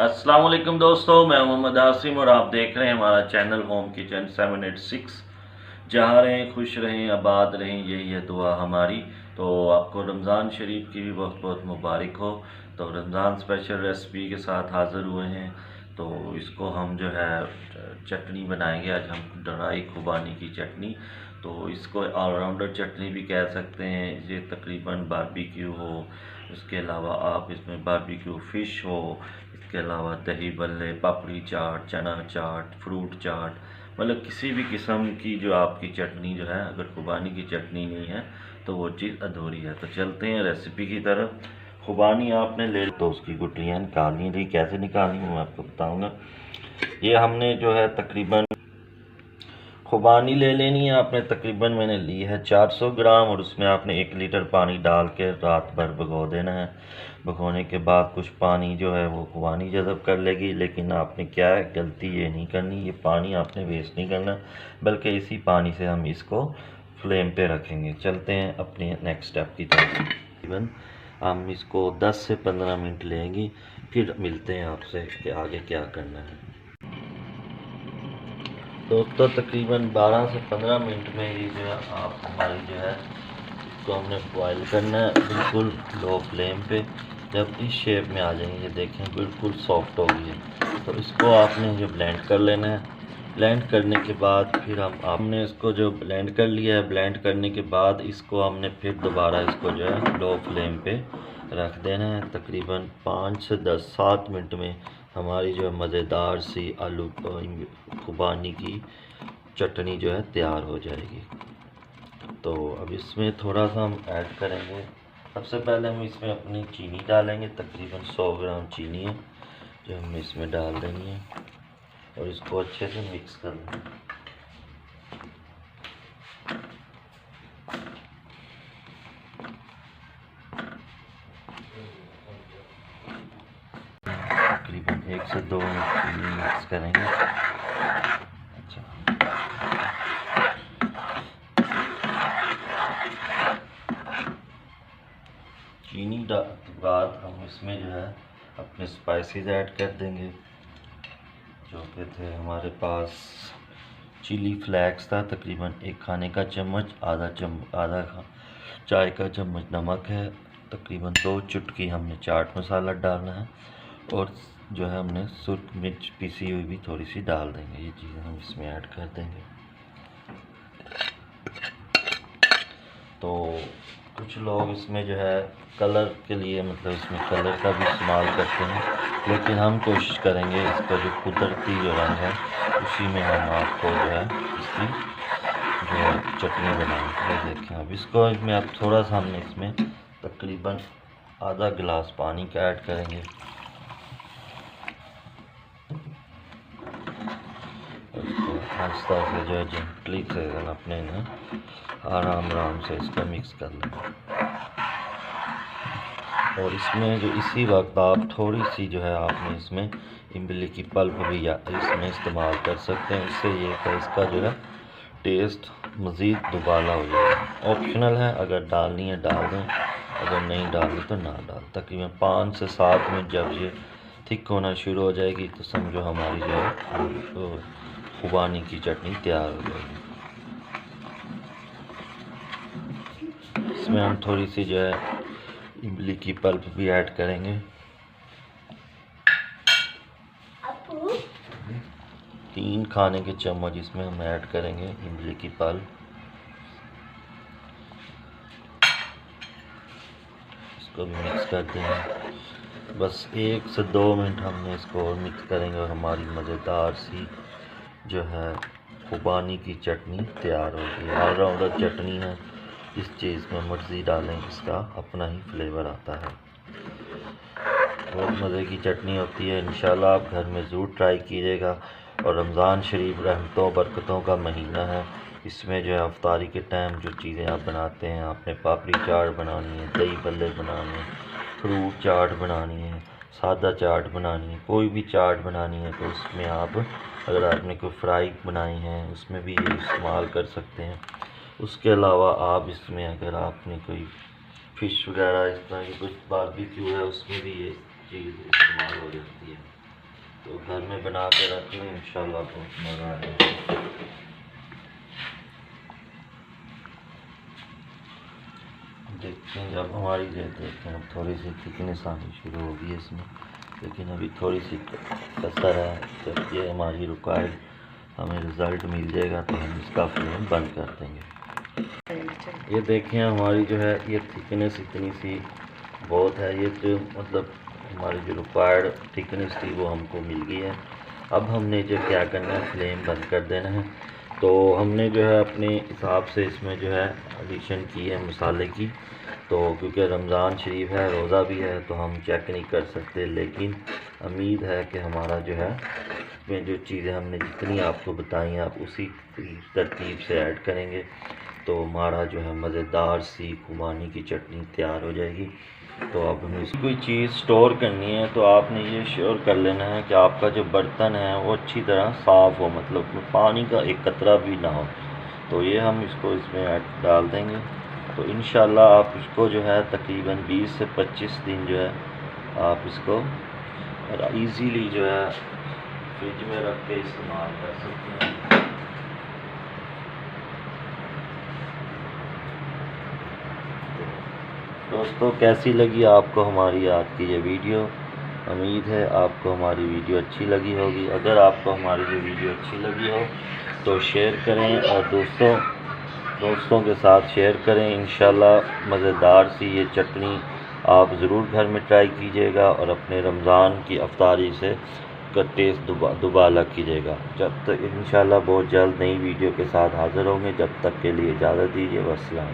अस्सलाम वालेकुम दोस्तों, मैं मोहम्मद आसिम और आप देख रहे हैं हमारा चैनल होम किचन 786। जहाँ रहें खुश रहें आबाद रहें, यही है दुआ हमारी। तो आपको रमज़ान शरीफ की भी बहुत बहुत मुबारक हो। तो रमज़ान स्पेशल रेसिपी के साथ हाज़िर हुए हैं। तो इसको हम जो है चटनी बनाएंगे आज हम, ड्राई खुबानी की चटनी। तो इसको ऑलराउंडर चटनी भी कह सकते हैं। ये तकरीबन बारबेक्यू हो, उसके अलावा आप इसमें बारबेक्यू फ़िश हो, इसके अलावा दही बल्ले, पापड़ी चाट, चना चाट, फ्रूट चाट, मतलब किसी भी किस्म की जो आपकी चटनी जो है, अगर खुबानी की चटनी नहीं है तो वो चीज़ अधूरी है। तो चलते हैं रेसिपी की तरफ। खुबानी आपने ले तो उसकी गुठलियाँ निकालनी थी, कैसे निकालनी मैं आपको बताऊंगा। ये हमने जो है तकरीबन खुबानी ले लेनी है आपने, तकरीबन मैंने ली है 400 ग्राम, और उसमें आपने 1 लीटर पानी डाल के रात भर भिगो देना है। भिगोने के बाद कुछ पानी जो है वो खुबानी जज़ब कर लेगी, लेकिन आपने क्या है गलती ये नहीं करनी, ये पानी आपने वेस्ट नहीं करना, बल्कि इसी पानी से हम इसको फ्लेम पे रखेंगे। चलते हैं अपने नेक्स्ट स्टेप की तरफ। तकरीबन हम इसको 10 से 15 मिनट लेंगे, फिर मिलते हैं आपसे कि आगे क्या करना है। दोस्तों तकरीबन 12 से 15 मिनट में ये जो है आप हमारी जो है इसको हमने बॉयल करना है बिल्कुल लो फ्लेम पे। जब इस शेप में आ जाएंगे, ये देखें बिल्कुल सॉफ्ट हो गई है, तो इसको आपने जो ब्लेंड कर लेना है। ब्लेंड करने के बाद फिर हमने इसको जो ब्लेंड कर लिया है, ब्लेंड करने के बाद इसको हमने फिर दोबारा इसको जो है लो फ्लेम पे रख देना है। तकरीबन 5 से 7 मिनट में हमारी जो है मज़ेदार सी आलू खुबानी की चटनी जो है तैयार हो जाएगी। तो अब इसमें थोड़ा सा हम ऐड करेंगे। सबसे पहले हम इसमें अपनी चीनी डालेंगे, तकरीबन 100 ग्राम चीनी है जो हमने इसमें डाल देनी है, और इसको अच्छे से मिक्स कर लेंगे। तकरीबन 1 से 2 मिनट चीनी मिक्स करेंगे। अच्छा, चीनी डालने के बाद हम इसमें जो है अपने स्पाइसेस ऐड कर देंगे, जो कि थे हमारे पास चिली फ्लेक्स था, तकरीबन 1 खाने का चम्मच, आधा चाय का चम्मच नमक है, तकरीबन 2 चुटकी हमने चाट मसाला डालना है, और जो है हमने सुर्ख मिर्च पिसी हुई भी थोड़ी सी डाल देंगे। ये चीज़ें हम इसमें ऐड कर देंगे। तो कुछ लोग इसमें जो है कलर के लिए, मतलब इसमें कलर का भी इस्तेमाल करते हैं, लेकिन हम कोशिश करेंगे इसका जो कुदरती जो रंग है उसी में हम आपको जो है इसकी जो है चटनी बनाएंगे। देखें अब इसको इसमें अब थोड़ा सा हमने इसमें तकरीबन आधा गिलास पानी का ऐड करेंगे। आहिस्ता से जो है जेंटली से अपने ना आराम से इसको मिक्स कर लें, और इसमें जो इसी वक्त आप थोड़ी सी जो है आपने इसमें इमली की पल्प भी या इसमें इस्तेमाल कर सकते हैं। इससे ये कि इसका जो है टेस्ट मज़ीद दुबाला हो जाएगा। ऑप्शनल है, अगर डालनी है डाल दें, अगर नहीं डालनी तो ना डाल। तकरीबन 5 से 7 मिनट जब ये थिक होना शुरू हो जाएगी तो समझो हमारी जो है खुबानी की चटनी तैयार हो जाएगी। इसमें हम थोड़ी सी जो है इमली की पल्प भी ऐड करेंगे, 3 खाने के चम्मच इसमें हम ऐड करेंगे इमली की पल्प। इसको भी मिक्स कर देंगे। बस 1 से 2 मिनट हमने इसको और मिक्स करेंगे, और हमारी मज़ेदार सी जो है खुबानी की चटनी तैयार होगी। ऑलराउंडर चटनी है, इस चीज़ में मर्ज़ी डालें, इसका अपना ही फ्लेवर आता है। बहुत मज़े की चटनी होती है। इंशाल्लाह आप घर में ज़रूर ट्राई कीजिएगा। और रमज़ान शरीफ रहमतों बरकतों का महीना है, इसमें जो है अफ्तारी के टाइम जो चीज़ें आप बनाते हैं, आपने पापड़ी चाट बनानी है, दही बल्ले बनाने हैं, फ्रूट चाट बनानी है, सादा चाट बनानी है, कोई भी चाट बनानी है, तो उसमें आप अगर आपने कोई फ्राई बनाई है उसमें भी ये इस्तेमाल कर सकते हैं। उसके अलावा आप इसमें अगर आपने कोई फ़िश वगैरह इस तरह की कुछ बारबेक्यू है उसमें भी ये चीज़ इस्तेमाल हो जाती है। तो घर में बना के रख लें, इंशाल्लाह बहुत मज़ा आएगा। देखते हैं जब हमारी देखते हैं अब थोड़ी सी थिकनेस आनी शुरू होगी इसमें, लेकिन अभी थोड़ी सी कसर है। जब ये हमारी रिक्वायर्ड हमें रिज़ल्ट मिल जाएगा तो हम इसका फ्लेम बंद कर देंगे। ये देखें हमारी जो है ये थिकनेस इतनी सी बहुत है, ये जो मतलब हमारी जो रिक्वायर्ड थिकनेस थी वो हमको मिल गई है। अब हमने जो क्या करना है, फ्लेम बंद कर देना है। तो हमने जो है अपने हिसाब से इसमें जो है एडिशन की है मसाले की। तो क्योंकि रमज़ान शरीफ है, रोज़ा भी है, तो हम चेक नहीं कर सकते, लेकिन उम्मीद है कि हमारा जो है इसमें जो चीज़ें हमने जितनी आपको बताई हैं आप उसी तरतीब से ऐड करेंगे तो हमारा जो है मज़ेदार सी खुबानी की चटनी तैयार हो जाएगी। तो अब हमें कोई चीज़ स्टोर करनी है तो आपने ये श्योर कर लेना है कि आपका जो बर्तन है वो अच्छी तरह साफ़ हो, मतलब पानी का एक कतरा भी ना हो। तो ये हम इसको इसमें डाल देंगे। तो इंशाल्लाह आप इसको जो है तकरीबन 20 से 25 दिन जो है आप इसको इजीली जो है फ्रिज में रख के इस्तेमाल कर सकते हैं। दोस्तों कैसी लगी आपको हमारी आज की ये वीडियो? उम्मीद है आपको हमारी वीडियो अच्छी लगी होगी। अगर आपको हमारी ये वीडियो अच्छी लगी हो तो शेयर करें और दोस्तों के साथ शेयर करें। इंशाल्लाह मज़ेदार सी ये चटनी आप ज़रूर घर में ट्राई कीजिएगा और अपने रमज़ान की अफ्तारी से का टेस्ट दुबाला कीजिएगा। जब तक इंशाल्लाह बहुत जल्द नई वीडियो के साथ हाज़िर होंगे, जब तक के लिए इजाज़त दीजिए। अस्सलाम।